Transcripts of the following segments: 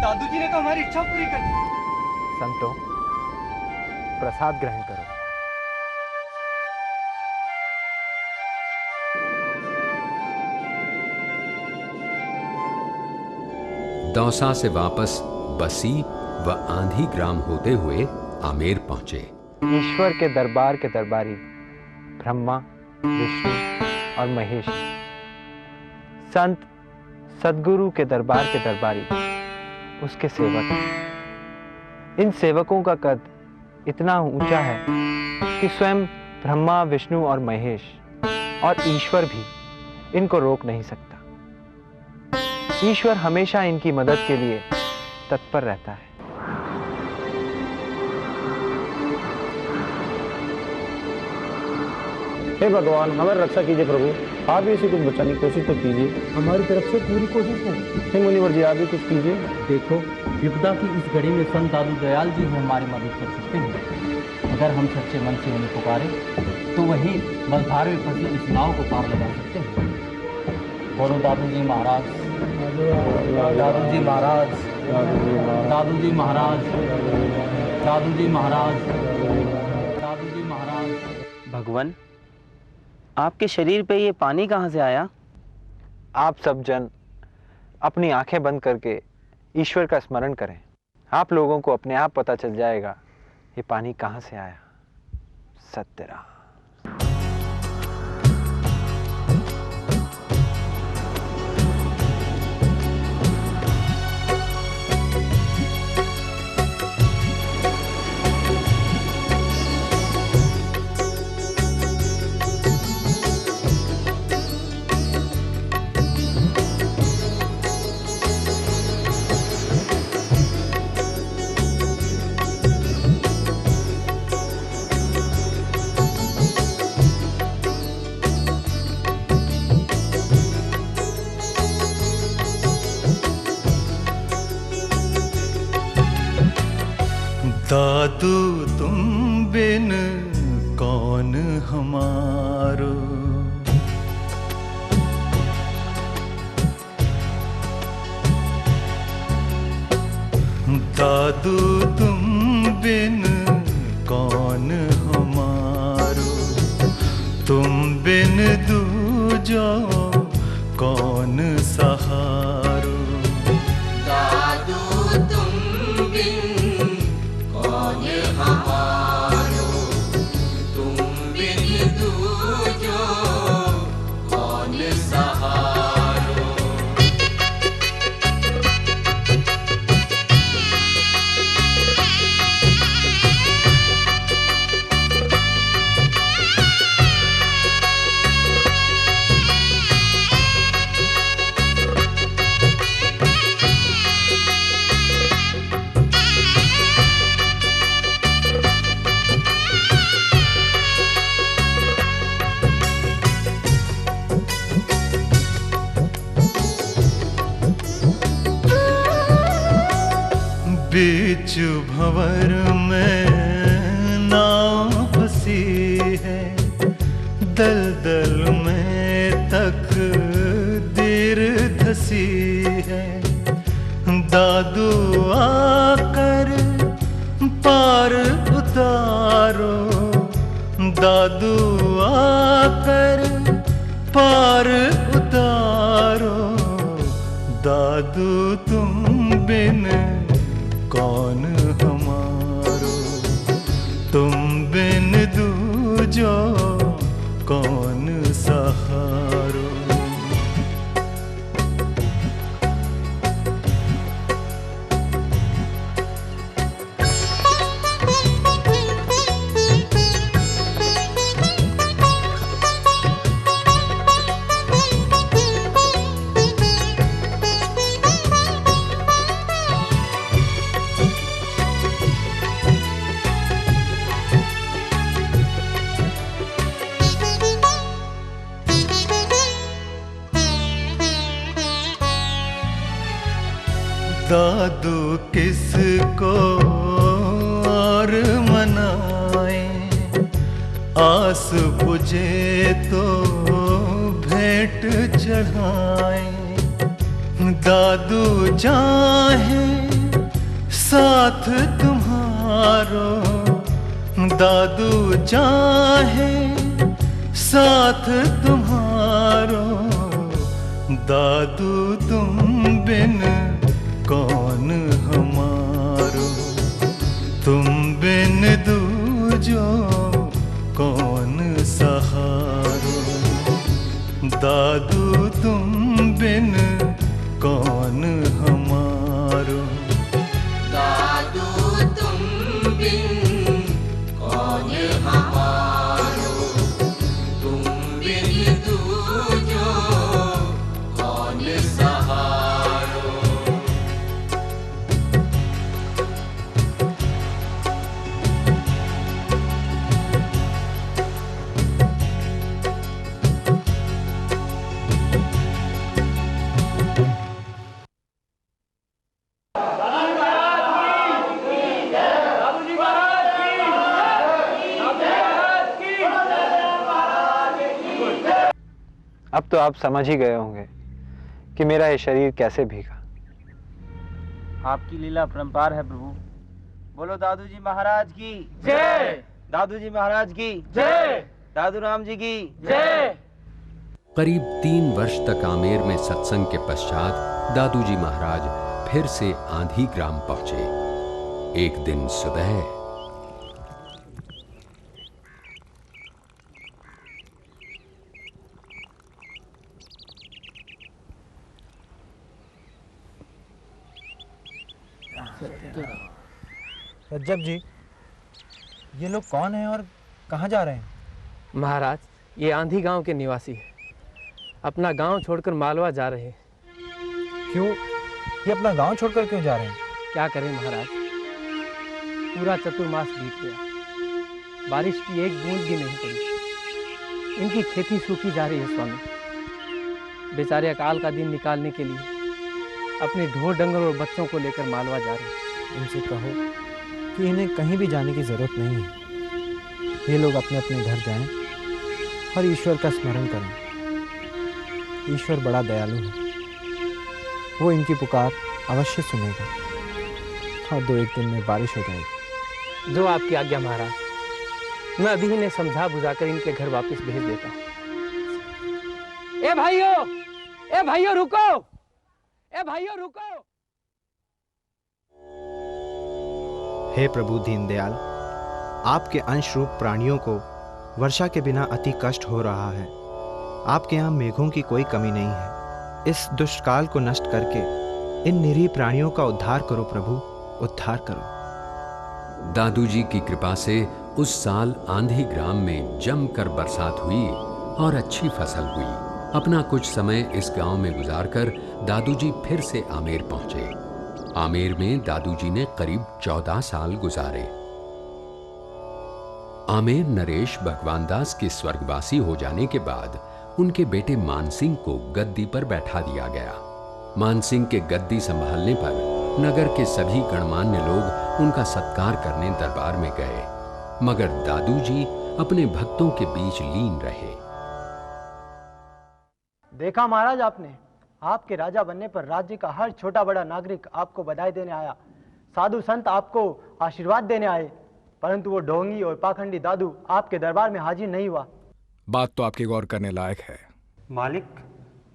दादू जी ने तो हमारी इच्छा पूरी कर दी। संतों, प्रसाद ग्रहण करो। दौसा से वापस बसी व आंधी ग्राम होते हुए आमेर पहुंचे। ईश्वर के दरबारी ब्रह्मा, विष्णु और महेश, संत सदगुरु के दरबारी उसके सेवक हैं। इन सेवकों का कद इतना ऊंचा है कि स्वयं ब्रह्मा, विष्णु और महेश और ईश्वर भी इनको रोक नहीं सकता। ईश्वर हमेशा इनकी मदद के लिए तत्पर रहता है। हे भगवान, हमारी रक्षा कीजिए प्रभु। आप भी इसे कुछ बचाने की कोशिश तो कीजिए। हमारी तरफ से पूरी कोशिश है। हे मुनिवर जी, आप भी कुछ कीजिए। देखो, विपदा की इस घड़ी में संत दादू दयाल जी ही हमारी मदद कर सकते हैं। अगर हम सच्चे मन से उन्हें पुकारें तो वही मझधार में फंसी इस नाव को पार लगा सकते हैं। बोलो दादू जी महाराज, दादू जी महाराज, दादू जी महाराज, दादू जी महाराज, दादू जी महाराज। भगवान, आपके शरीर पे ये पानी कहाँ से आया? आप सब जन अपनी आंखें बंद करके ईश्वर का स्मरण करें। आप लोगों को अपने आप पता चल जाएगा ये पानी कहाँ से आया। सत्यनारायण। दादू तुम बिन कौन हमारो, दादू तुम बिन कौन हमारो, तुम बिन दूजो कौन सहारो। दादू तुम बिन कौन हमारो, तुम बिन दूजो कौन सहारो। बीच भंवर में नाव फंसी है, दलदल में तकदीर धसी है। दादू आकर पार उतारो, दादू आकर पार उतारो। दादू तुम बिन कौन हमारो, तुम बिन दूजो कौन सहारो। दादू किसको और मनाए, आस बुझे तो भेंट चढ़ाए। दादू चाहे साथ तुम्हारो दादू चाहे, साथ तुम्हारो दादू, तुम बिन कौन हमारो, तुम बिन दूजो कौन सहारो, दादू तुम बिन कौन हमारो, दादू तुम बिन कौन हमारो, तुम बिन दूजो कौन सहारो। अब तो आप समझ ही गए होंगे कि मेरा ये शरीर कैसे भीगा। आपकी लीला परंपार है प्रभु। बोलो दादू जी महाराज की जय, दादू जी महाराज की जय, दादू राम जी की जय। करीब 3 वर्ष तक आमेर में सत्संग के पश्चात दादू जी महाराज फिर से आंधी ग्राम पहुंचे। एक दिन सुबह रज्जब जी, ये लोग कौन हैं और कहाँ जा रहे हैं? महाराज, ये आंधी गांव के निवासी हैं। अपना गांव छोड़कर मालवा जा रहे हैं। क्यों? ये अपना गांव छोड़कर क्यों जा रहे हैं? क्या करें महाराज, पूरा चतुर्मास बीत गया, बारिश की एक बूंद भी नहीं पड़ी। इनकी खेती सूखी जा रही है स्वामी। बेचारे अकाल का दिन निकालने के लिए अपने ढोर डंगर और बच्चों को लेकर मालवा जा रहे हैं। उनसे कहो कि इन्हें कहीं भी जाने की ज़रूरत नहीं है। ये लोग अपने अपने घर जाएं और ईश्वर का स्मरण करें। ईश्वर बड़ा दयालु है, वो इनकी पुकार अवश्य सुनेगा और 2-1 दिन में बारिश हो जाएगी। जो आपकी आज्ञा महाराज। मैं अभी इन्हें समझा बुझाकर इनके घर वापस भेज देता हूँ। ए भाइयों रुको, ए भाइयों रुको। हे प्रभु दीनदयाल, आपके अंश रूप प्राणियों को वर्षा के बिना अति कष्ट हो रहा है। आपके यहाँ मेघों की कोई कमी नहीं है। इस दुष्काल को नष्ट करके इन निरीह प्राणियों का उद्धार करो प्रभु, उद्धार करो। दादू जी की कृपा से उस साल आंधी ग्राम में जमकर बरसात हुई और अच्छी फसल हुई। अपना कुछ समय इस गांव में गुजारकर दादू जी फिर से आमेर पहुंचे। आमेर में दादू जी ने करीब 14 साल गुजारे। आमेर नरेश भगवान दास के स्वर्गवासी हो जाने के बाद उनके बेटे मानसिंह को गद्दी पर बैठा दिया गया। मानसिंह के गद्दी संभालने पर नगर के सभी गणमान्य लोग उनका सत्कार करने दरबार में गए, मगर दादू जी अपने भक्तों के बीच लीन रहे। देखा महाराज आपने, आपके राजा बनने पर राज्य का हर छोटा बड़ा नागरिक आपको बधाई देने आया, साधु संत आपको आशीर्वाद देने आए, परंतु वो ढोंगी और पाखंडी दादू आपके दरबार में हाजिर नहीं हुआ। बात तो आपके गौर करने लायक है। मालिक,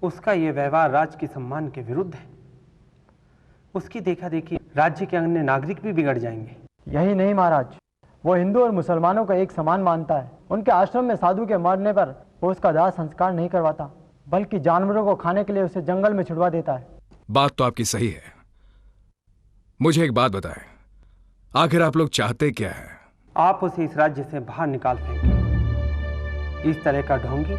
उसका ये व्यवहार राज्य के सम्मान के विरुद्ध है। उसकी देखा देखी राज्य के अन्य नागरिक भी बिगड़ जाएंगे। यही नहीं महाराज, वो हिंदू और मुसलमानों का एक समान मानता है। उनके आश्रम में साधु के मरने पर वो उसका दाह संस्कार नहीं करवाता, बल्कि जानवरों को खाने के लिए उसे जंगल में छुड़वा देता है। बात तो आपकी सही है। मुझे एक बात बताएं, आखिर आप लोग चाहते क्या है? आप उसे इस राज्य से बाहर निकाल फेंकें। इस तरह का ढोंगी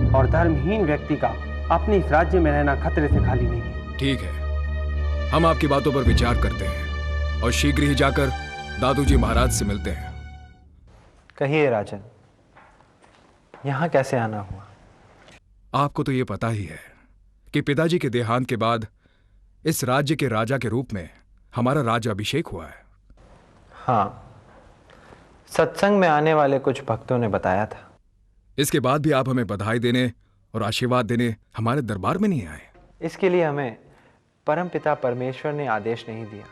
और धर्महीन व्यक्ति का अपने इस राज्य में रहना खतरे से खाली नहीं है। ठीक है, हम आपकी बातों पर विचार करते हैं और शीघ्र ही जाकर दादू जी महाराज से मिलते हैं। कहिए राजन, यहाँ कैसे आना हुआ? आपको तो ये पता ही है कि पिताजी के देहांत के बाद इस राज्य के राजा के रूप में हमारा राज्याभिषेक हुआ है। हाँ, सत्संग में आने वाले कुछ भक्तों ने बताया था। इसके बाद भी आप हमें बधाई देने और आशीर्वाद देने हमारे दरबार में नहीं आए। इसके लिए हमें परमपिता परमेश्वर ने आदेश नहीं दिया।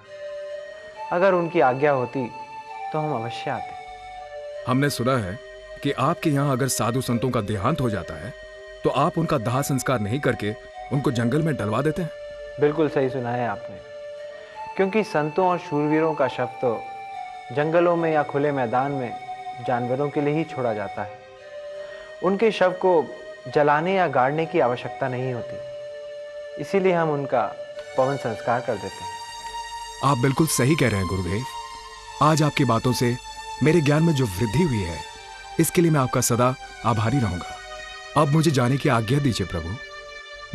अगर उनकी आज्ञा होती तो हम अवश्य आते। हमने सुना है कि आपके यहाँ अगर साधु संतों का देहांत हो जाता है तो आप उनका दाह संस्कार नहीं करके उनको जंगल में डलवा देते हैं। बिल्कुल सही सुना है आपने, क्योंकि संतों और शूरवीरों का शव तो जंगलों में या खुले मैदान में जानवरों के लिए ही छोड़ा जाता है। उनके शव को जलाने या गाड़ने की आवश्यकता नहीं होती, इसीलिए हम उनका पवन संस्कार कर देते हैं। आप बिल्कुल सही कह रहे हैं गुरुदेव। आज आपकी बातों से मेरे ज्ञान में जो वृद्धि हुई है, इसके लिए मैं आपका सदा आभारी रहूंगा। अब मुझे जाने की आज्ञा दीजिए प्रभु।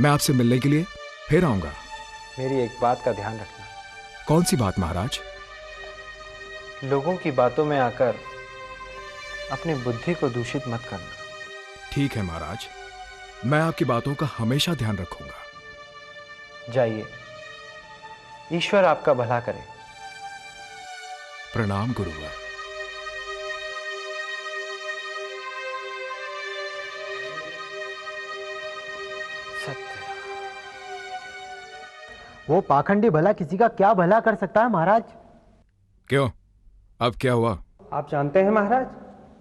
मैं आपसे मिलने के लिए फिर आऊंगा। मेरी एक बात का ध्यान रखना। कौन सी बात महाराज? लोगों की बातों में आकर अपनी बुद्धि को दूषित मत करना। ठीक है महाराज, मैं आपकी बातों का हमेशा ध्यान रखूंगा। जाइए, ईश्वर आपका भला करे। प्रणाम गुरुवर। सत्य। वो पाखंडी भला किसी का क्या भला कर सकता है महाराज? क्यों, अब क्या हुआ? आप जानते हैं महाराज,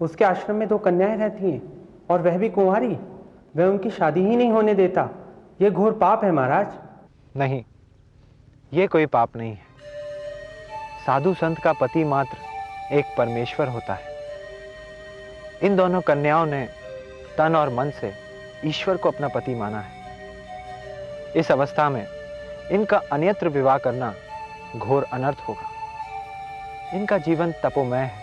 उसके आश्रम में 2 कन्याएं रहती हैं और वह भी कुंवारी। वह उनकी शादी ही नहीं होने देता। यह घोर पाप है महाराज। नहीं, ये कोई पाप नहीं है। साधु संत का पति मात्र एक परमेश्वर होता है। इन दोनों कन्याओं ने तन और मन से ईश्वर को अपना पति माना है। इस अवस्था में इनका अन्यत्र विवाह करना घोर अनर्थ होगा। इनका जीवन तपोमय है।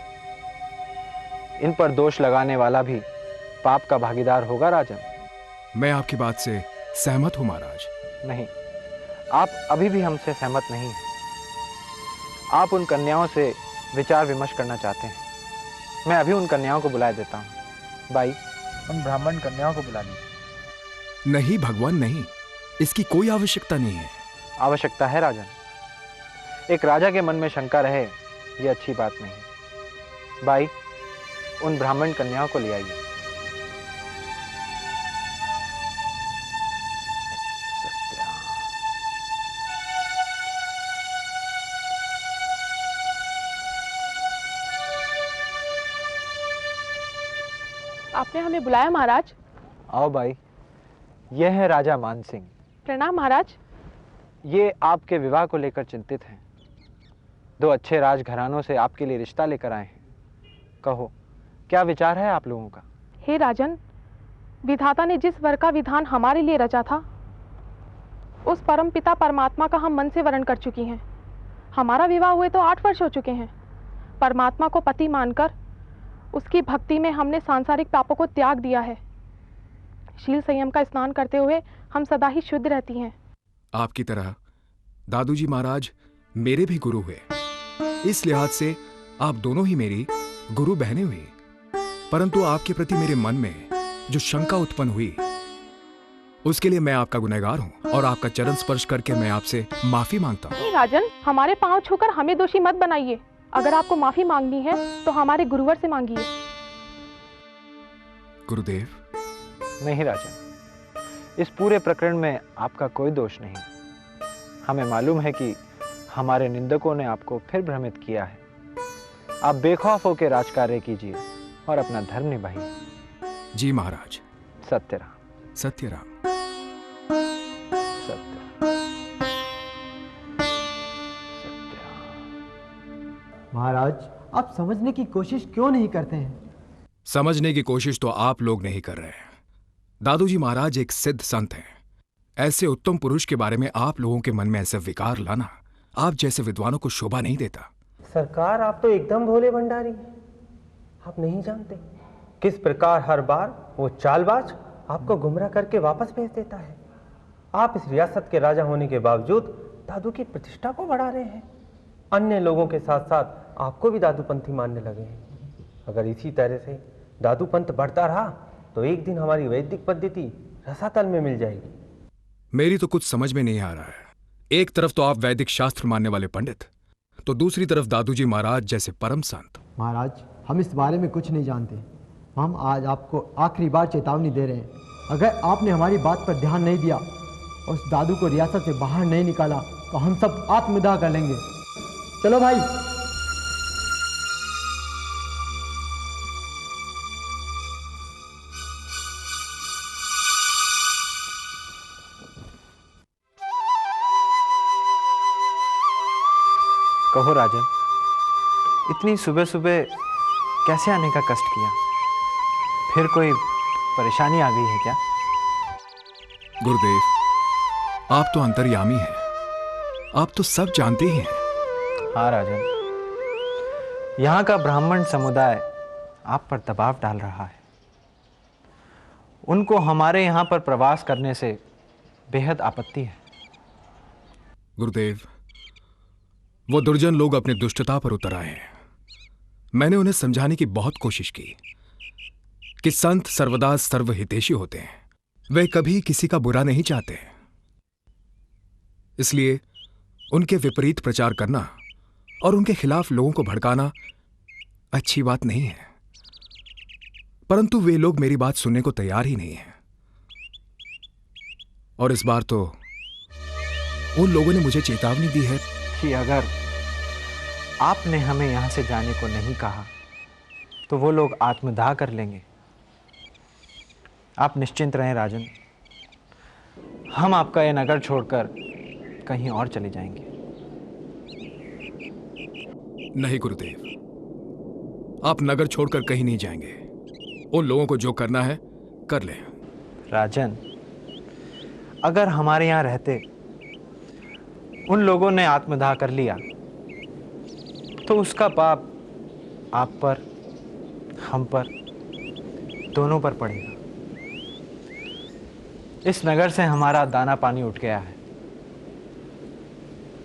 इन पर दोष लगाने वाला भी पाप का भागीदार होगा राजन। मैं आपकी बात से सहमत हूं महाराज। नहीं, आप अभी भी हमसे सहमत नहीं हैं। आप उन कन्याओं से विचार विमर्श करना चाहते हैं। मैं अभी उन कन्याओं को बुला देता हूं। भाई, उन ब्राह्मण कन्याओं को बुला लीजिए। नहीं भगवान, नहीं, इसकी कोई आवश्यकता नहीं है। आवश्यकता है राजन। एक राजा के मन में शंका रहे, यह अच्छी बात नहीं। भाई, उन ब्राह्मण कन्याओं को ले आइए। आपने हमें बुलाया महाराज? आओ भाई, यह है राजा मानसिंह। प्रणाम महाराज। ये आपके विवाह को लेकर चिंतित हैं। 2 अच्छे राजघरानों से आपके लिए रिश्ता लेकर आए हैं। कहो, क्या विचार है आप लोगों का? हे राजन, विधाता ने जिस वर का विधान हमारे लिए रचा था, उस परम पिता परमात्मा का हम मन से वर्ण कर चुकी हैं। हमारा विवाह हुए तो 8 वर्ष हो चुके हैं। परमात्मा को पति मानकर उसकी भक्ति में हमने सांसारिक पापों को त्याग दिया है। शील संयम का स्नान करते हुए हम सदा ही शुद्ध रहती हैं। आपकी तरह दादूजी महाराज मेरे भी गुरु हुए। इस लिहाज से आप दोनों ही मेरी गुरु बहनें हुई। परंतु आपके प्रति मेरे मन में जो शंका उत्पन्न हुई, उसके लिए मैं आपका गुनहगार हूं और आपका चरण स्पर्श करके मैं आपसे माफी मांगता हूं। नहीं राजन, हमारे पांव छूकर हमें दोषी मत बनाइए। अगर आपको माफी मांगनी है तो हमारे गुरुवर से मांगिए। गुरुदेव। नहीं राजन, इस पूरे प्रकरण में आपका कोई दोष नहीं। हमें मालूम है कि हमारे निंदकों ने आपको फिर भ्रमित किया है। आप बेखौफ होकर राजकार्य कीजिए और अपना धर्म निभाइए। जी महाराज। सत्यराम। सत्यराम। महाराज, आप समझने की कोशिश क्यों नहीं करते हैं? समझने की कोशिश तो आप लोग नहीं कर रहे हैं। दादूजी महाराज एक सिद्ध संत हैं। ऐसे उत्तम पुरुष के बारे में आप लोगों के मन में ऐसे विकार लाना आप जैसे विद्वानों को शोभा नहीं देता। सरकार, आप तो एकदम भोले भंडारी। आप नहीं जानते किस प्रकार हर बार वो चालबाज आपको गुमराह करके वापस भेज देता है। आप इस रियासत के राजा होने के बावजूद दादू की प्रतिष्ठा को बढ़ा रहे हैं। अन्य लोगों के साथ साथ आपको भी दादूपंथी मानने लगे हैं। अगर इसी तरह से दादूपंथ बढ़ता रहा तो एक दिन हमारी वैदिक पद्धति रसातल में मिल जाएगी। मेरी तो कुछ समझ में नहीं आ रहा है। एक तरफ तो आप वैदिक शास्त्र मानने वाले पंडित, तो दूसरी तरफ दादूजी महाराज जैसे परम संत। महाराज, हम इस बारे में कुछ नहीं जानते। हम आज आपको आखिरी बार चेतावनी दे रहे हैं। अगर आपने हमारी बात पर ध्यान नहीं दिया और उस दादू को रियासत से बाहर नहीं निकाला तो हम सब आत्मदाह कर लेंगे। चलो भाई। कहो राजन, इतनी सुबह सुबह कैसे आने का कष्ट किया? फिर कोई परेशानी आ गई है क्या? गुरुदेव, आप तो अंतर्यामी हैं, आप तो सब जानते ही हैं। हाँ राजन, यहाँ का ब्राह्मण समुदाय आप पर दबाव डाल रहा है। उनको हमारे यहाँ पर प्रवास करने से बेहद आपत्ति है। गुरुदेव, वो दुर्जन लोग अपनी दुष्टता पर उतर आए हैं। मैंने उन्हें समझाने की बहुत कोशिश की कि संत सर्वदा सर्वहितैषी होते हैं, वे कभी किसी का बुरा नहीं चाहते। इसलिए उनके विपरीत प्रचार करना और उनके खिलाफ लोगों को भड़काना अच्छी बात नहीं है। परंतु वे लोग मेरी बात सुनने को तैयार ही नहीं हैं। और इस बार तो उन लोगों ने मुझे चेतावनी दी है कि अगर आपने हमें यहां से जाने को नहीं कहा तो वो लोग आत्मदाह कर लेंगे। आप निश्चिंत रहें राजन, हम आपका ये नगर छोड़कर कहीं और चले जाएंगे। नहीं गुरुदेव, आप नगर छोड़कर कहीं नहीं जाएंगे। उन लोगों को जो करना है कर लें। राजन, अगर हमारे यहाँ रहते उन लोगों ने आत्मदाह कर लिया तो उसका पाप आप पर, हम पर, दोनों पर पड़ेगा। इस नगर से हमारा दाना पानी उठ गया है।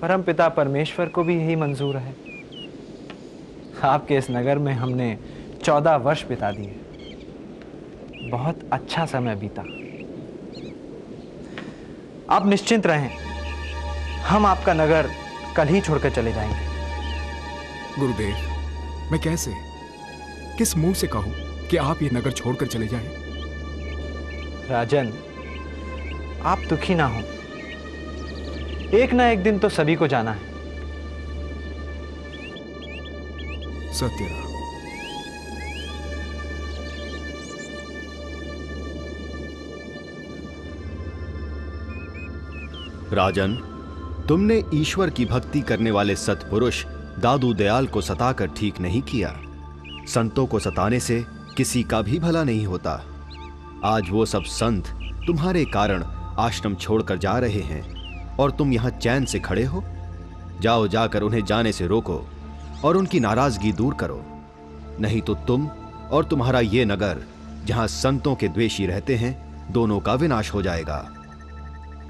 परमपिता परमेश्वर को भी यही मंजूर है। आपके इस नगर में हमने 14 वर्ष बिता दिए। बहुत अच्छा समय बीता। आप निश्चिंत रहें, हम आपका नगर कल ही छोड़कर चले जाएंगे। गुरुदेव, मैं कैसे, किस मुंह से कहूं कि आप ये नगर छोड़कर चले जाएं? राजन, आप दुखी ना हो। एक ना एक दिन तो सभी को जाना है। सत्य। राजन, तुमने ईश्वर की भक्ति करने वाले सत्पुरुष दादू दयाल को सताकर ठीक नहीं किया। संतों को सताने से किसी का भी भला नहीं होता। आज वो सब संत तुम्हारे कारण आश्रम छोड़कर जा रहे हैं और तुम यहां चैन से खड़े हो। जाओ, जाकर उन्हें जाने से रोको और उनकी नाराजगी दूर करो, नहीं तो तुम और तुम्हारा ये नगर, जहां संतों के द्वेषी रहते हैं, दोनों का विनाश हो जाएगा।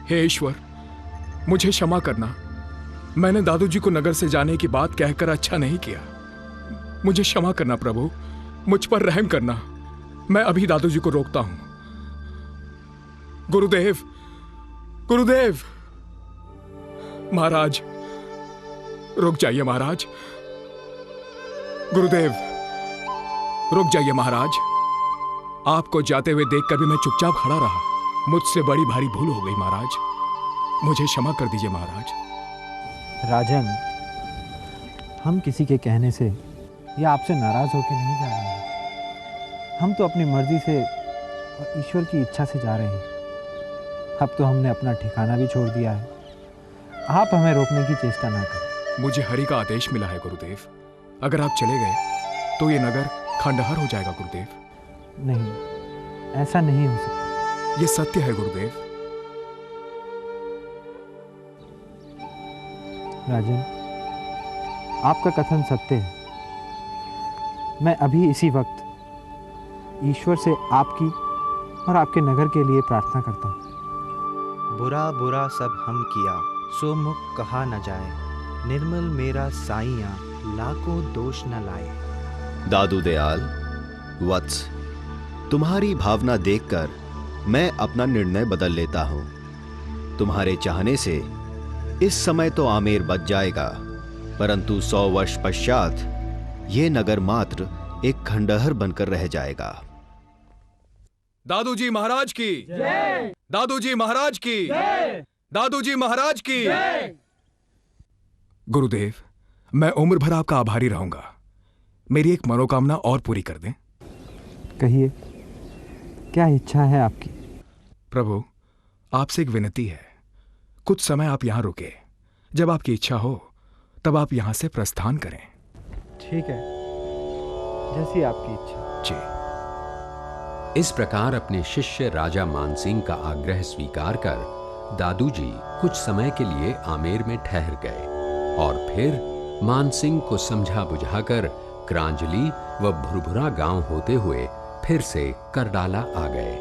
हे ईश्वर, मुझे क्षमा करना। मैंने दादू जी को नगर से जाने की बात कहकर अच्छा नहीं किया। मुझे क्षमा करना प्रभु, मुझ पर रहम करना। मैं अभी दादू जी को रोकता हूं। गुरुदेव, गुरुदेव, महाराज, रुक जाइए महाराज। गुरुदेव, रुक जाइए महाराज। आपको जाते हुए देखकर भी मैं चुपचाप खड़ा रहा। मुझसे बड़ी भारी भूल हो गई महाराज, मुझे क्षमा कर दीजिए महाराज। राजन, हम किसी के कहने से या आपसे नाराज होकर नहीं जा रहे हैं। हम तो अपनी मर्जी से और ईश्वर की इच्छा से जा रहे हैं। अब तो हमने अपना ठिकाना भी छोड़ दिया है। आप हमें रोकने की चेष्टा ना करें। मुझे हरि का आदेश मिला है गुरुदेव। अगर आप चले गए तो ये नगर खंडहर हो जाएगा गुरुदेव। नहीं, ऐसा नहीं हो सकता। ये सत्य है गुरुदेव। राजन, आपका कथन सत्य है। मैं अभी इसी वक्त ईश्वर से आपकी और आपके नगर के लिए प्रार्थना करता हूँ। बुरा बुरा सब हम किया, सो मुख कहा न जाए। निर्मल मेरा साईया, लाखों दोष न लाए। दादू दयाल, वत्स, तुम्हारी भावना देखकर मैं अपना निर्णय बदल लेता हूं। तुम्हारे चाहने से इस समय तो आमेर बच जाएगा, परंतु 100 वर्ष पश्चात यह नगर मात्र एक खंडहर बनकर रह जाएगा। दादू जी महाराज की जय। दादू जी महाराज की जय। दादू जी महाराज की जय। गुरुदेव, मैं उम्र भर आपका आभारी रहूंगा। मेरी एक मनोकामना और पूरी कर दें। कहिए, क्या इच्छा है आपकी? प्रभु, आपसे एक विनती है। कुछ समय आप यहां रुके। जब आपकी इच्छा हो तब आप यहां से प्रस्थान करें। ठीक है, जैसी आपकी इच्छा। जी। इस प्रकार अपने शिष्य राजा मानसिंह का आग्रह स्वीकार कर दादू जी कुछ समय के लिए आमेर में ठहर गए और फिर मानसिंह को समझा बुझाकर क्रांजली व भुरभुरा गांव होते हुए फिर से करडाला आ गए।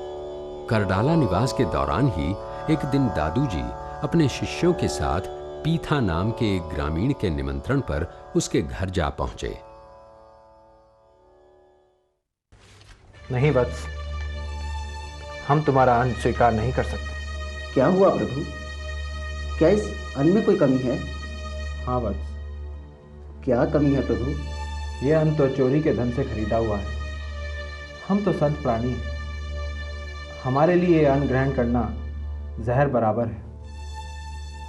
करडाला निवास के दौरान ही एक दिन दादू जी अपने शिष्यों के साथ पीथा नाम के एक ग्रामीण के निमंत्रण पर उसके घर जा पहुंचे। नहीं वत्स, हम तुम्हारा अन्न स्वीकार नहीं कर सकते। क्या हुआ प्रभु? क्या इस अन्न में कोई कमी है? हाँ वत्स। क्या कमी है प्रभु? यह अन्न तो चोरी के धन से खरीदा हुआ है। हम तो संत प्राणी हैं, हमारे लिए यह अन्न ग्रहण करना जहर बराबर है।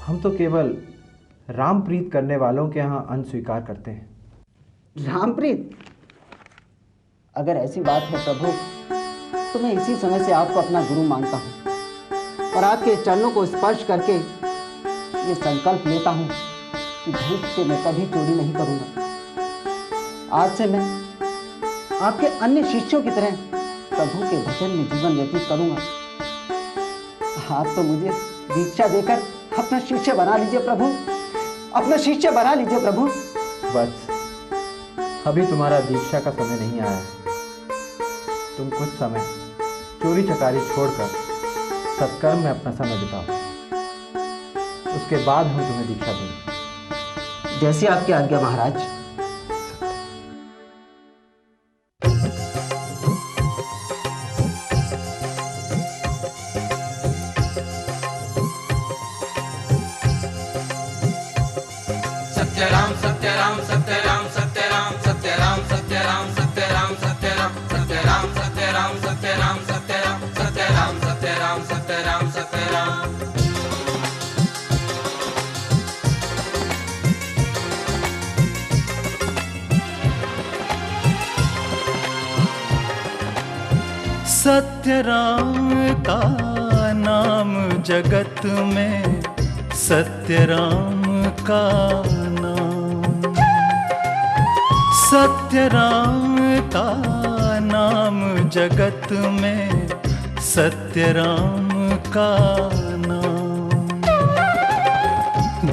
हम तो केवल राम प्रीत करने वालों के यहाँ अन्न स्वीकार करते हैं। राम प्रीत? अगर ऐसी बात है प्रभु, तो मैं इसी समय से आपको अपना गुरु मानता हूँ और आपके चरणों को स्पर्श करके ये संकल्प लेता हूँ कि भविष्य से मैं कभी चोरी नहीं करूँगा। आज से मैं आपके अन्य शिष्यों की तरह प्रभु के वचन में जीवन व्यतीत करूँगा। आप तो मुझे दीक्षा देकर अपना शिष्य बना लीजिए प्रभु, अपना शिष्य बना लीजिए प्रभु। बस अभी तुम्हारा दीक्षा का समय नहीं आया है। तुम कुछ समय चोरी चकारी छोड़कर सत्कर्म में अपना समय बिताओ, उसके बाद हम तुम्हें दीक्षा देंगे। जैसी आपकी आज्ञा महाराज। सत्यराम सत्यराम सत्यराम सत्यराम सत्यराम सत्यराम सत्यराम सत्यराम सत्यराम सत्यराम सत्यराम सत्यराम सत्यराम सत्यराम सत्यराम सत्यराम। सत्यराम का नाम जगत में, सत्यराम का नाम, सत्यराम का नाम जगत में, सत्यराम का नाम।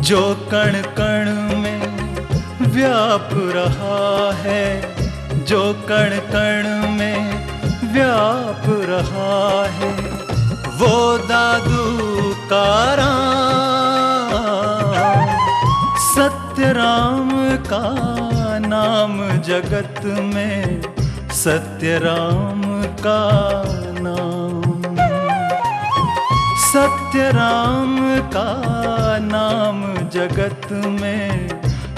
जो कण कण में व्याप रहा है, जो कण कण में व्याप रहा है, वो दादू का राम। सत्यराम का नाम जगत में, सत्यराम का नाम, सत्यराम का नाम जगत में,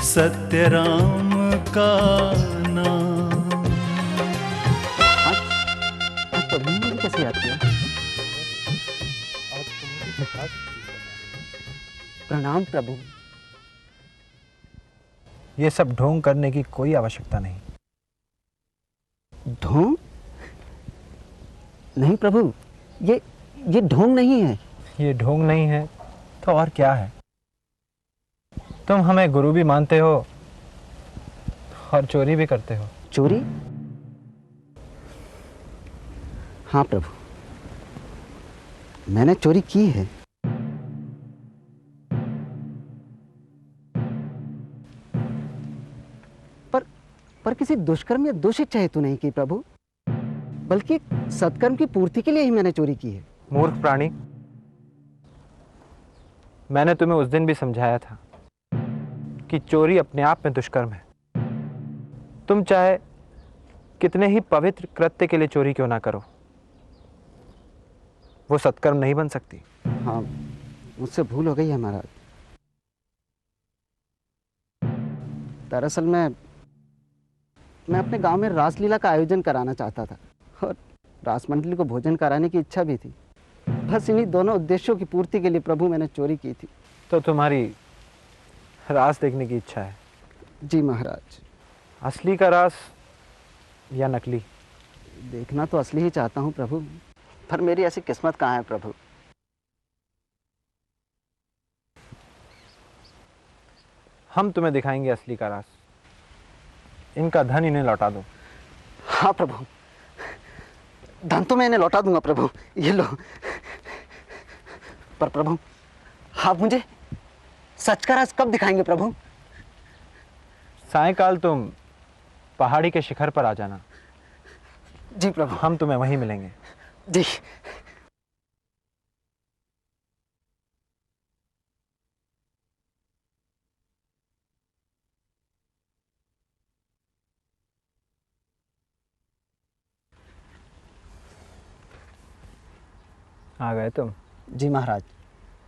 सत्यराम का नाम। कैसे याद किया? प्रणाम प्रभु। ये सब ढोंग करने की कोई आवश्यकता नहीं। ढोंग? नहीं प्रभु, ये ढोंग नहीं है। ये ढोंग नहीं है तो और क्या है? तुम हमें गुरु भी मानते हो और चोरी भी करते हो। चोरी? हाँ प्रभु, मैंने चोरी की है। पर किसी दुष्कर्म या दुष्इच्छा हेतु नहीं की प्रभु, बल्कि सत्कर्म की पूर्ति के लिए ही मैंने चोरी की है। मूर्ख प्राणी, मैंने तुम्हें उस दिन भी समझाया था कि चोरी अपने आप में दुष्कर्म है। तुम चाहे कितने ही पवित्र कृत्य के लिए चोरी क्यों ना करो, वो सत्कर्म नहीं बन सकती। हाँ, मुझसे भूल हो गई है महाराज। दरअसल मैं अपने गांव में रासलीला का आयोजन कराना चाहता था और रास मंडली को भोजन कराने की इच्छा भी थी। बस इन्हीं दोनों उद्देश्यों की पूर्ति के लिए प्रभु मैंने चोरी की थी। तो तुम्हारी रास देखने की इच्छा है? जी महाराज। असली का रास या नकली? देखना तो असली ही चाहता हूँ प्रभु, पर मेरी ऐसी किस्मत कहाँ है प्रभु। हम तुम्हें दिखाएंगे असली का रास। इनका धन इन्हें लौटा दो। हाँ प्रभु, धन तो मैं इन्हें लौटा दूंगा प्रभु, ये लो। पर प्रभु, आप मुझे सच का राज कब दिखाएंगे प्रभु? सायंकाल तुम पहाड़ी के शिखर पर आ जाना। जी प्रभु। हम तुम्हें वहीं मिलेंगे। जी। आ गए तुम? जी महाराज,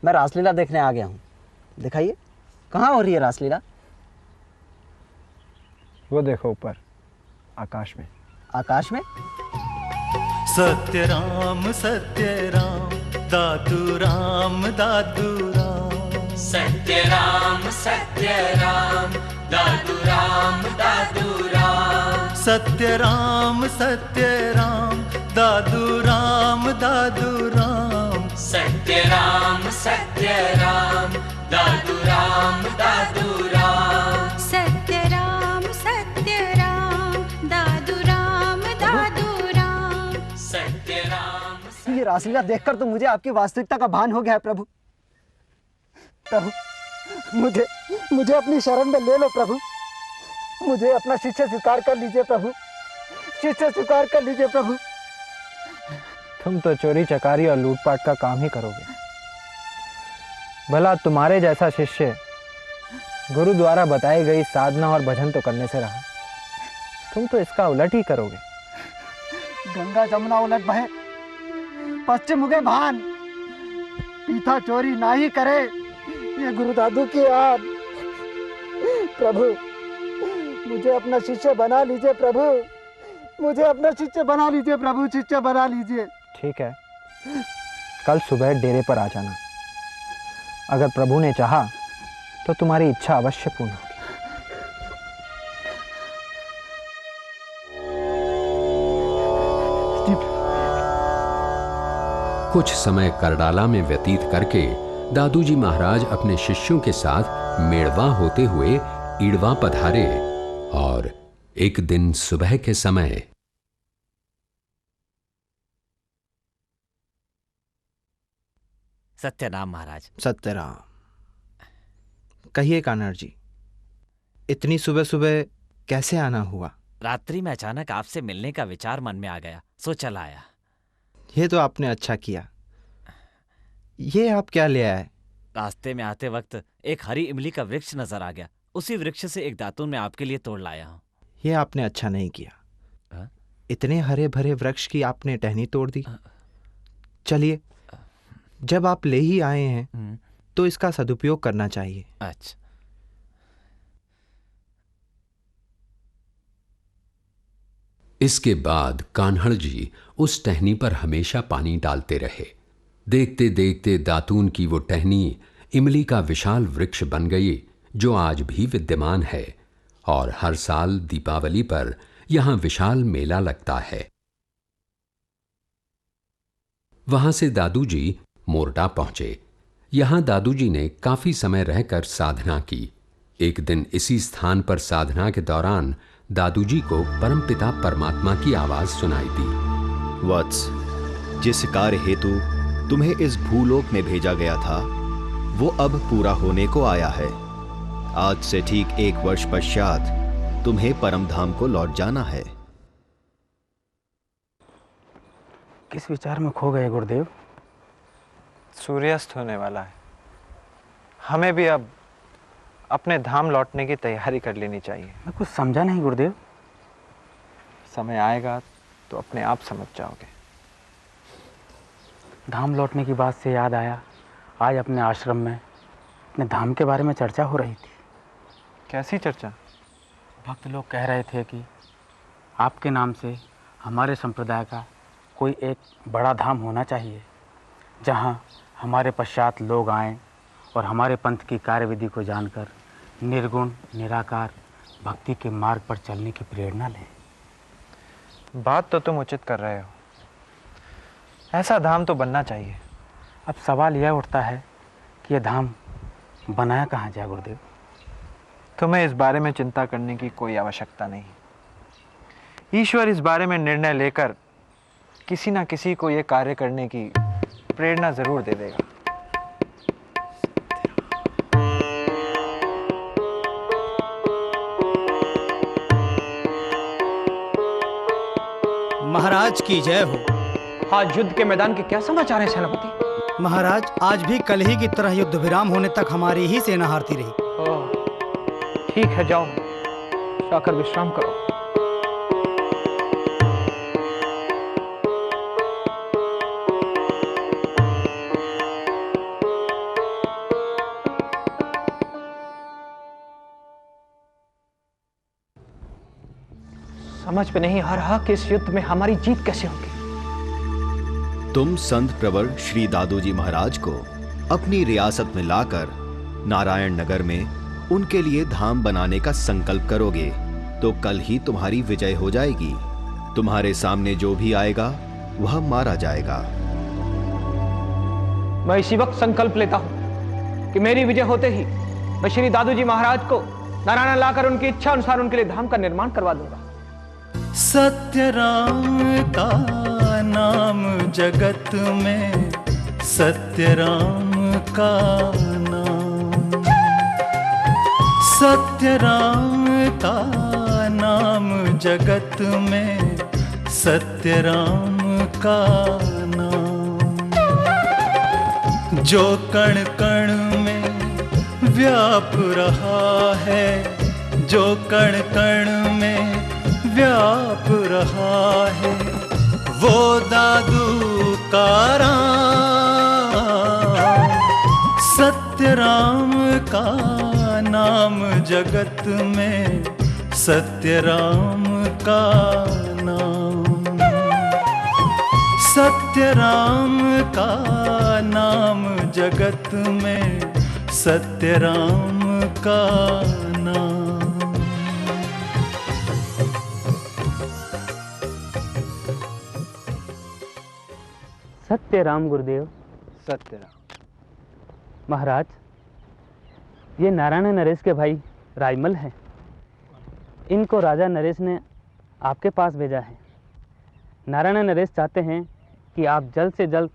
मैं रासलीला देखने आ गया हूँ। दिखाइए, कहाँ हो रही है रासलीला? वो देखो ऊपर आकाश में। आकाश में? सत्य राम दादू राम दादू राम। सत्य राम दादू राम दादू राम। सत्य राम दादू राम दादू राम। सत्य राम दादू राम दादू राम। सत्य राम दादू राम दादू राम। सत्य राम। ये रासलीला देखकर तो मुझे आपकी वास्तविकता का भान हो गया है प्रभु। प्रभु, मुझे अपनी शरण में ले लो प्रभु। मुझे अपना शिष्य स्वीकार कर लीजिए प्रभु। शिष्य स्वीकार कर लीजिए प्रभु। तुम तो चोरी चकारी और लूटपाट का काम ही करोगे। भला तुम्हारे जैसा शिष्य गुरु द्वारा बताई गई साधना और भजन तो करने से रहा, तुम तो इसका उलट ही करोगे। गंगा जमुना उलट बहे, पश्चिम उगे भान। पीता चोरी ना ही करे, ये गुरु दादू की आद। प्रभु, मुझे अपना शिष्य बना लीजिए प्रभु। मुझे अपना शिष्य बना लीजिए प्रभु, शिष्य बना लीजिए। ठीक है, कल सुबह डेरे पर आ जाना। अगर प्रभु ने चाहा तो तुम्हारी इच्छा अवश्य पूर्ण होगी। कुछ समय करडाला में व्यतीत करके दादूजी महाराज अपने शिष्यों के साथ मेड़वा होते हुए ईड़वा पधारे और एक दिन सुबह के समय सत्यराम महाराज। सत्यराम। कहिए कान्हड़ जी, इतनी सुबह सुबह कैसे आना हुआ? रात्रि में अचानक आपसे मिलने का विचार मन में आ गया, सो चला आया। ये तो आपने अच्छा किया। ये आप क्या ले आए? रास्ते में आते वक्त एक हरी इमली का वृक्ष नजर आ गया, उसी वृक्ष से एक दातून में आपके लिए तोड़ लाया हूं। ये आपने अच्छा नहीं किया। इतने हरे भरे वृक्ष की आपने टहनी तोड़ दी। चलिए, जब आप ले ही आए हैं तो इसका सदुपयोग करना चाहिए। अच्छा। इसके बाद कान्हड़ जी उस टहनी पर हमेशा पानी डालते रहे। देखते देखते दातून की वो टहनी इमली का विशाल वृक्ष बन गई, जो आज भी विद्यमान है और हर साल दीपावली पर यहां विशाल मेला लगता है। वहां से दादूजी मोरटा पहुंचे। यहां दादूजी ने काफी समय रहकर साधना की। एक दिन इसी स्थान पर साधना के दौरान दादूजी को परमपिता परमात्मा की आवाज सुनाई दी। वत्स, जिस कार्य हेतु तुम्हें इस भूलोक में भेजा गया था वो अब पूरा होने को आया है। आज से ठीक 1 वर्ष पश्चात तुम्हें परम धाम को लौट जाना है। किस विचार में खो गए गुरुदेव? सूर्यास्त होने वाला है। हमें भी अब अपने धाम लौटने की तैयारी कर लेनी चाहिए। मैं कुछ समझा नहीं गुरुदेव। समय आएगा तो अपने आप समझ जाओगे। धाम लौटने की बात से याद आया, आज अपने आश्रम में अपने धाम के बारे में चर्चा हो रही थी। कैसी चर्चा? भक्त लोग कह रहे थे कि आपके नाम से हमारे संप्रदाय का कोई एक बड़ा धाम होना चाहिए, जहाँ हमारे पश्चात लोग आएं और हमारे पंथ की कार्यविधि को जानकर निर्गुण, निराकार, भक्ति के मार्ग पर चलने की प्रेरणा लें। बात तो तुम उचित कर रहे हो, ऐसा धाम तो बनना चाहिए। अब सवाल यह उठता है कि यह धाम बनाया कहाँ जाए गुरुदेव? तुम्हें इस बारे में चिंता करने की कोई आवश्यकता नहीं। ईश्वर इस बारे में निर्णय लेकर किसी ना किसी को यह कार्य करने की प्रेरणा जरूर दे देगा। महाराज की जय हो। आज युद्ध के मैदान के क्या समाचार हैं सेनापति? महाराज, आज भी कल ही की तरह युद्ध विराम होने तक हमारी ही सेना हारती रही। ठीक है, जाओ जाकर विश्राम करो। समझ में नहीं आ रहा कि इस युद्ध में हमारी जीत कैसे होगी। तुम संत प्रवर श्री दादूजी महाराज को अपनी रियासत में लाकर नारायण नगर में उनके लिए धाम बनाने का संकल्प करोगे तो कल ही तुम्हारी विजय हो जाएगी। तुम्हारे सामने जो भी आएगा वह मारा जाएगा। मैं इसी वक्त संकल्प लेता हूं कि मेरी विजय होते ही मैं श्री दादूजी महाराज को नारायण लाकर उनकी इच्छा अनुसार उनके लिए धाम का निर्माण करवा दूंगा। सत्य राम का नाम जगत में, सत्य राम का नाम, सत्य राम का नाम जगत में, सत्य राम का नाम। जो कण कण में व्याप रहा है, जो कण कण में व्याप रहा है, वो दादू का राम। सत्य राम का नाम जगत में, सत्य राम का नाम, सत्य राम का नाम जगत में, सत्य राम का नाम। सत्य राम गुरुदेव। सत्य राम। महाराज, ये नारायण नरेश के भाई रायमल हैं। इनको राजा नरेश ने आपके पास भेजा है। नारायण नरेश चाहते हैं कि आप जल्द से जल्द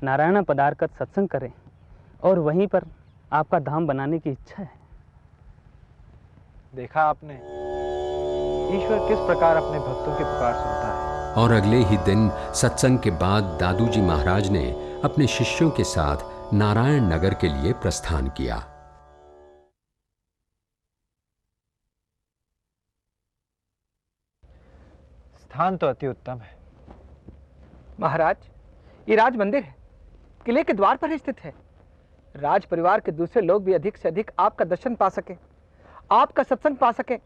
नारायण पधार कर सत्संग करें और वहीं पर आपका धाम बनाने की इच्छा है। देखा आपने, ईश्वर किस प्रकार अपने भक्तों की पुकार सुनता है। और अगले ही दिन सत्संग के बाद दादूजी महाराज ने अपने शिष्यों के साथ नारायण नगर के लिए प्रस्थान किया। स्थान तो अति उत्तम है। महाराज, ये राज मंदिर है, किले के द्वार पर स्थित है। राज परिवार के दूसरे लोग भी अधिक से अधिक आपका दर्शन पा सके, आपका सत्संग पा सके,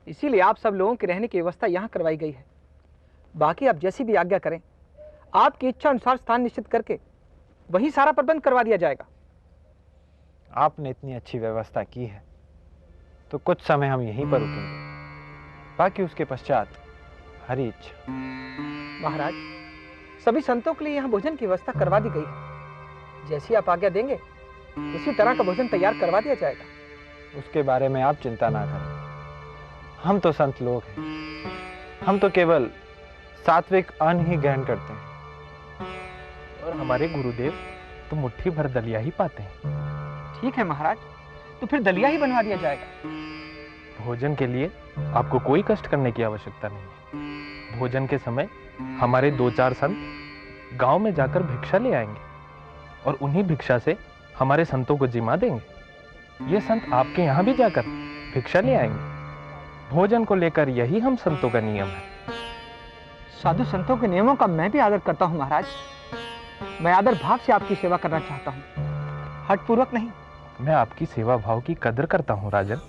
इसीलिए आप सब लोगों की रहने की व्यवस्था यहाँ करवाई गई है। बाकी आप जैसी भी आज्ञा करें, आपकी इच्छा अनुसार स्थान निश्चित करके वही सारा प्रबंध करवा दिया जाएगा। आपने इतनी अच्छी व्यवस्था की है तो कुछ समय हम यहीं पर रुकेंगे, बाकी उसके पश्चात हरी इच्छा। महाराज, सभी संतों के लिए यहाँ भोजन की व्यवस्था करवा दी गई है। जैसी आप आज्ञा देंगे उसी तरह का भोजन तैयार करवा दिया जाएगा। उसके बारे में आप चिंता ना करें। हम तो संत लोग हैं, हम तो केवल सात्विक अन्न ही ग्रहण करते हैं। और हमारे गुरुदेव तो मुट्ठी भर दलिया ही पाते हैं। ठीक है महाराज, तो फिर दलिया ही बनवा दिया जाएगा। भोजन के लिए आपको कोई कष्ट करने की आवश्यकता नहीं है। भोजन के समय हमारे 2-4 संत गांव में जाकर भिक्षा ले आएंगे और उन्हीं भिक्षा से हमारे संतों को जिमा देंगे। ये संत आपके यहाँ भी जाकर भिक्षा ले आएंगे। भोजन को लेकर यही हम संतों का नियम है। साधु संतों के नियमों का मैं भी आदर करता हूँ महाराज। मैं आदर भाव से आपकी सेवा करना चाहता हूँ, हठपूर्वक नहीं। मैं आपकी सेवा भाव की कदर करता हूँ राजन।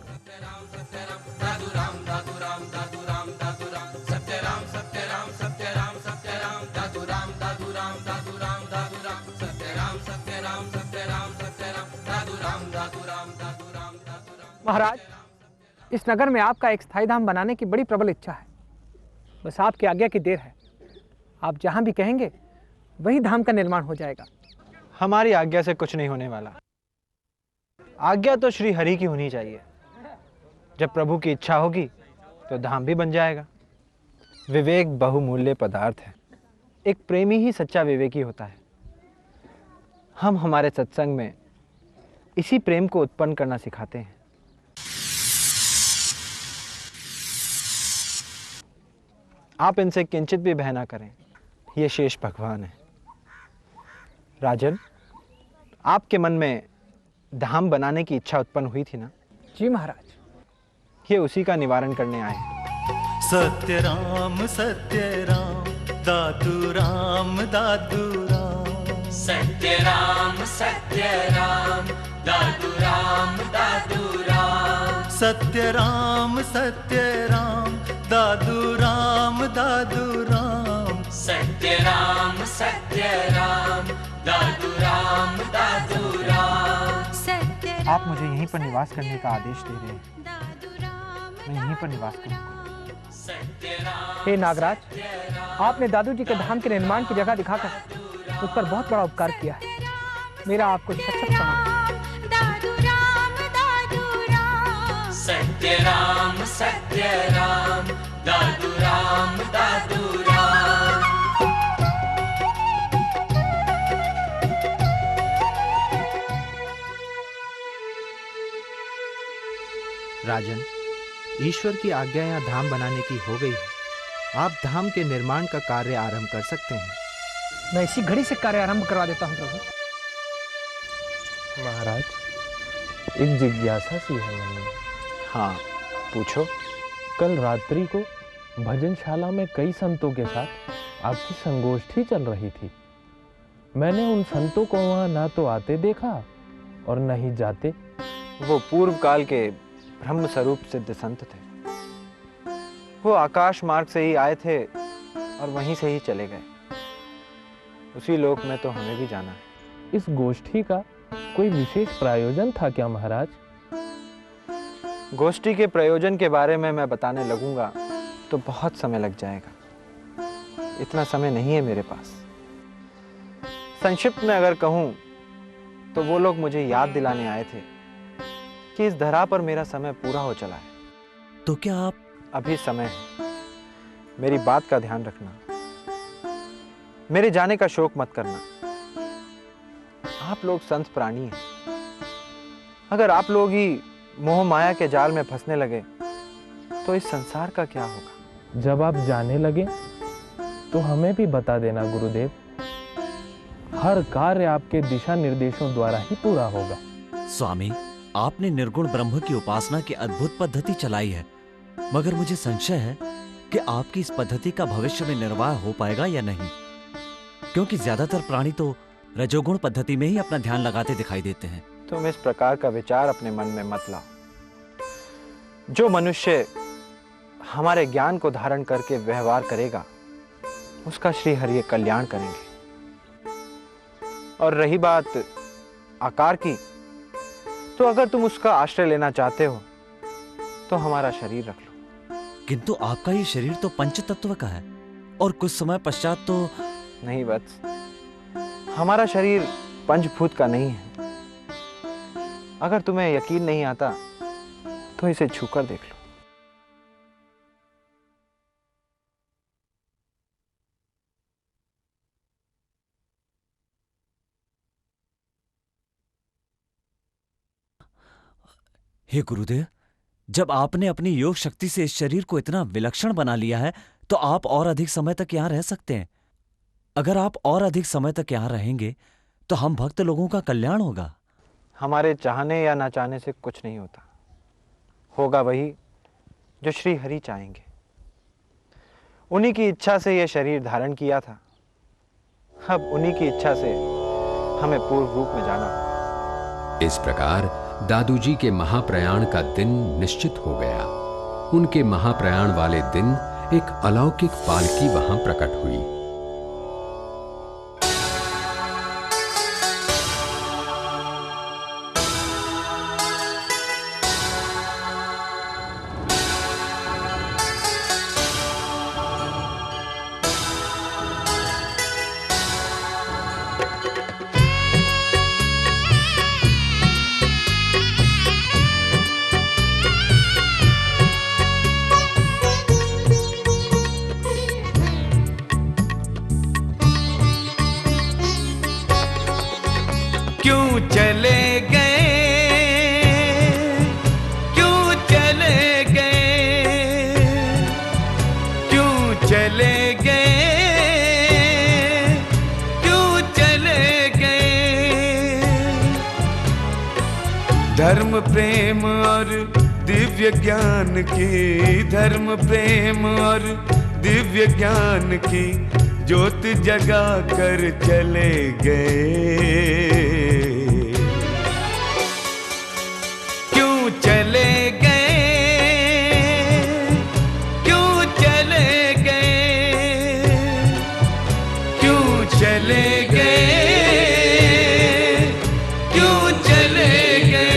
महाराज, इस नगर में आपका एक स्थायी धाम बनाने की बड़ी प्रबल इच्छा है। बस आपकी आज्ञा की देर है। आप जहाँ भी कहेंगे वही धाम का निर्माण हो जाएगा। हमारी आज्ञा से कुछ नहीं होने वाला। आज्ञा तो श्री हरि की होनी चाहिए। जब प्रभु की इच्छा होगी तो धाम भी बन जाएगा। विवेक बहुमूल्य पदार्थ है। एक प्रेमी ही सच्चा विवेकी होता है। हम हमारे सत्संग में इसी प्रेम को उत्पन्न करना सिखाते हैं। आप इनसे किंचित भी भय ना करें, ये शेष भगवान है। राजन, आपके मन में धाम बनाने की इच्छा उत्पन्न हुई थी ना? जी महाराज। ये उसी का निवारण करने आए हैं। सत्य राम दादू राम दादू राम। सत्य राम दादू राम दादू राम। सत्य राम दादू राम दादू राम। सत्य राम दादू राम दादू राम। आप मुझे यहीं पर निवास करने का आदेश दे रहे हैं। मैं यहीं पर निवास करूंगा। हे नागराज, आपने दादू जी के धाम के निर्माण की जगह दिखाकर उस पर बहुत बड़ा उपकार किया है। मेरा आपको सच्चा प्रणाम। सत्य राम दादू राम दादू राम। राजन, ईश्वर की आज्ञा यहाँ धाम बनाने की हो गई है। आप धाम के निर्माण का कार्य आरंभ कर सकते हैं। मैं इसी घड़ी से कार्य आरंभ करवा देता हूँ प्रभु। महाराज, एक जिज्ञासा सी है मन में। हाँ, पूछो। कल रात्रि को भजनशाला में कई संतों के साथ आपकी संगोष्ठी चल रही थी। मैंने उन संतों को वहां ना तो आते देखा और न ही जाते। वो पूर्व काल के ब्रह्म स्वरूप सिद्ध संत थे। वो आकाश मार्ग से ही आए थे और वहीं से ही चले गए। उसी लोक में तो हमें भी जाना है। इस गोष्ठी का कोई विशेष प्रायोजन था क्या महाराज? गोष्ठी के प्रयोजन के बारे में मैं बताने लगूंगा तो बहुत समय लग जाएगा। इतना समय नहीं है मेरे पास। संक्षिप्त में अगर कहूं तो वो लोग मुझे याद दिलाने आए थे कि इस धरा पर मेरा समय पूरा हो चला है। तो क्या आप? अभी समय है। मेरी बात का ध्यान रखना। मेरे जाने का शोक मत करना। आप लोग संत प्राणी हैं। अगर आप लोग ही मोह माया के जाल में फंसने लगे तो इस संसार का क्या होगा? जब आप जाने लगे तो हमें भी बता देना गुरुदेव। हर कार्य आपके दिशा निर्देशों द्वारा ही पूरा होगा। स्वामी, आपने निर्गुण ब्रह्म की उपासना की अद्भुत पद्धति चलाई है, मगर मुझे संशय है कि आपकी इस पद्धति का भविष्य में निर्वाह हो पाएगा या नहीं, क्योंकि ज्यादातर प्राणी तो रजोगुण पद्धति में ही अपना ध्यान लगाते दिखाई देते हैं। तुम इस प्रकार का विचार अपने मन में मत लाओ। जो मनुष्य हमारे ज्ञान को धारण करके व्यवहार करेगा उसका श्री हरि कल्याण करेंगे। और रही बात आकार की, तो अगर तुम उसका आश्रय लेना चाहते हो तो हमारा शरीर रख लो। किंतु आपका ये शरीर तो पंच तत्व का है और कुछ समय पश्चात तो। नहीं वत्स, हमारा शरीर पंचभूत का नहीं है। अगर तुम्हें यकीन नहीं आता तो इसे छूकर देख लो। हे गुरुदेव, जब आपने अपनी योग शक्ति से इस शरीर को इतना विलक्षण बना लिया है तो आप और अधिक समय तक यहाँ रह सकते हैं। अगर आप और अधिक समय तक यहाँ रहेंगे तो हम भक्त लोगों का कल्याण होगा। हमारे चाहने या ना चाहने से कुछ नहीं होता। होगा वही जो श्री हरि चाहेंगे। उन्हीं की इच्छा से यह शरीर धारण किया था। अब उन्हीं की इच्छा से हमें पूर्व रूप में जाना होगा। इस प्रकार दादूजी के महाप्रयाण का दिन निश्चित हो गया। उनके महाप्रयाण वाले दिन एक अलौकिक पालकी वहां प्रकट हुई। क्यों चले गए, क्यों चले गए, क्यों चले गए, क्यों चले गए। धर्म प्रेम और दिव्य ज्ञान की, धर्म प्रेम और दिव्य ज्ञान की ज्योत जगा कर चले गए। क्यों चले गए, क्यों चले गए, क्यों चले गए, क्यों चले गए।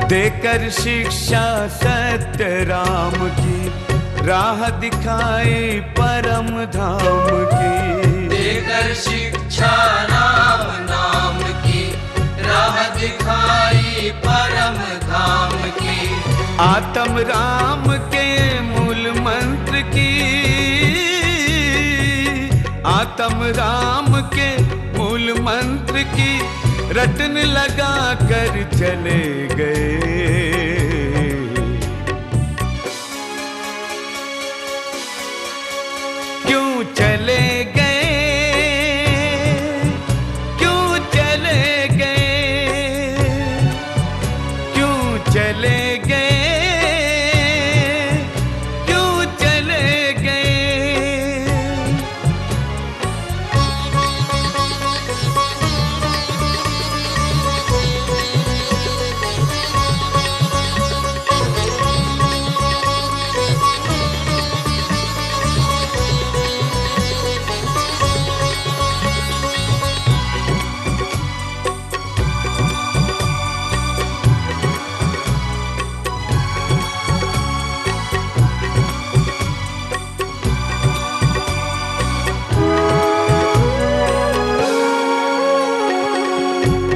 देकर शिक्षा सत्य राम की राह दिखाई परम धाम की। देकर शिक्षा राम नाम की राह दिखाई परम धाम की। आत्म राम के मूल मंत्र की, आत्म राम के मूल मंत्र की रटन लगा कर चले गए। क्यों चले गए, क्यों चले गए, क्यों चले गए, क्यों चले गए।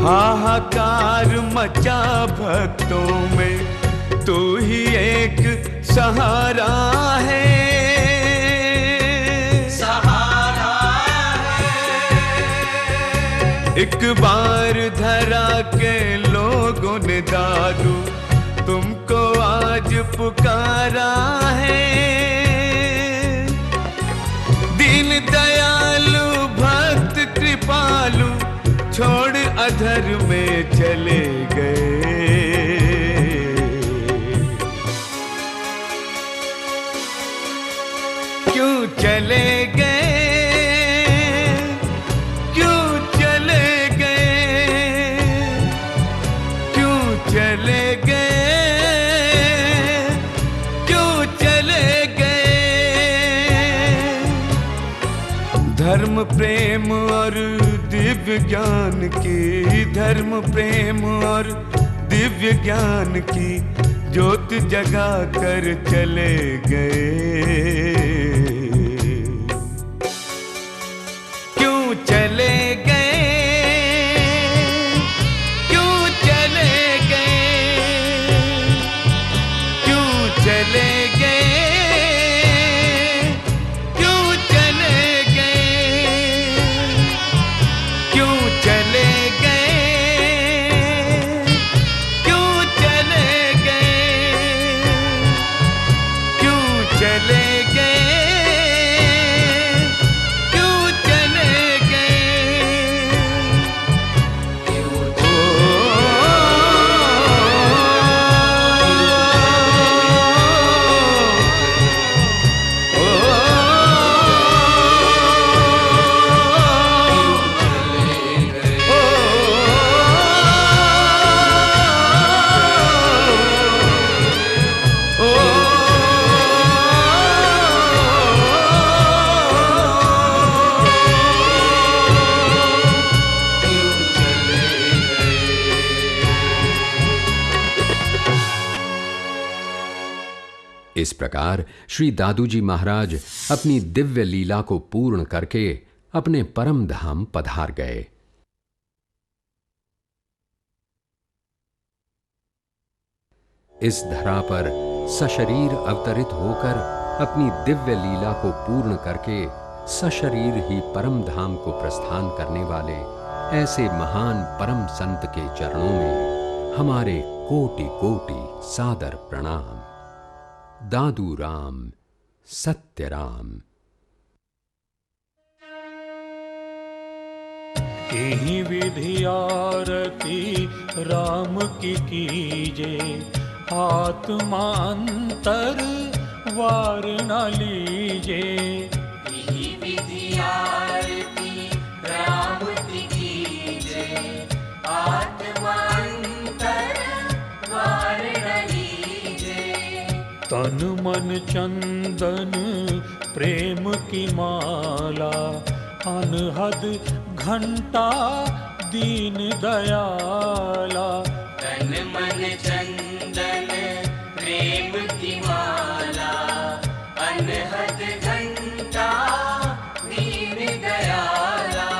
हाहाकार मचा भक्तों में, तू ही एक सहारा है, सहारा है। एक बार धरा के लोगों ने दादू तुमको आज पुकारा है। दीन दयालु भक्त कृपालु छोड़ अधर में चले गए। क्यों चले गए, क्यों चले गए, क्यों चले गए, क्यों चले गए। धर्म प्रेम और दिव्य ज्ञान की, धर्म प्रेम और दिव्य ज्ञान की ज्योत जगा कर चले गए। क्यों चले गए, क्यों चले गए, क्यों चले गए, क्यों चले गए, क्यों चले गए, क्यों चले गए, क्यों चले गए, क्यों चले गए। इस प्रकार श्री दादूजी महाराज अपनी दिव्य लीला को पूर्ण करके अपने परम धाम पधार गए। इस धरा पर सशरीर अवतरित होकर अपनी दिव्य लीला को पूर्ण करके सशरीर ही परम धाम को प्रस्थान करने वाले ऐसे महान परम संत के चरणों में हमारे कोटि कोटि सादर प्रणाम। दादू राम, सत्य राम। यही विधि आरती राम की कीजे, आत्मा अंतर वार न लीजे। यही विधि आरती राम की कीजे, आत्मा अंतर वार न लीजे। तन मन चंदन प्रेम की माला, अनहद घंटा दीन दयाला। तन मन चंदन प्रेम की माला, अनहद घंटा दीन दयाला।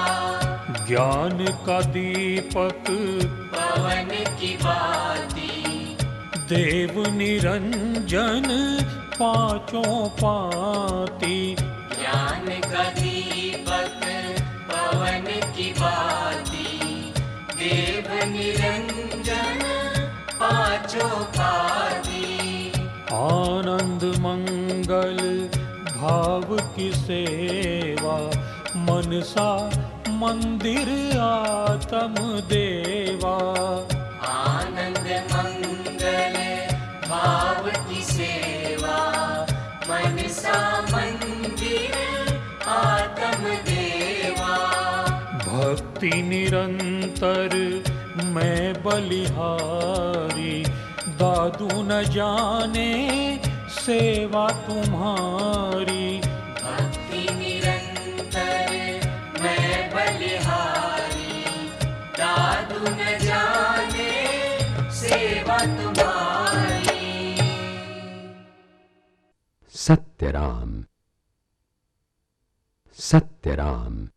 ज्ञान का दीपक पवन की बाती, देव निरंजन पांचों पाती। ज्ञान का दीपक पवन की बाती, देव निरंजन पांचों पाती। आनंद मंगल भाव की सेवा, मनसा मंदिर आत्म देवा। आनंद मंगल भाव की सेवा, मनसा मंदिर आत्म देवा। भक्ति निरंतर मैं बलिहारी, दादू न जाने सेवा तुम्हारी। भक्ति निरंतर मैं बलिहारी, दादू न जाने सेवा तुम्हारी। सत्य राम, सत्य राम।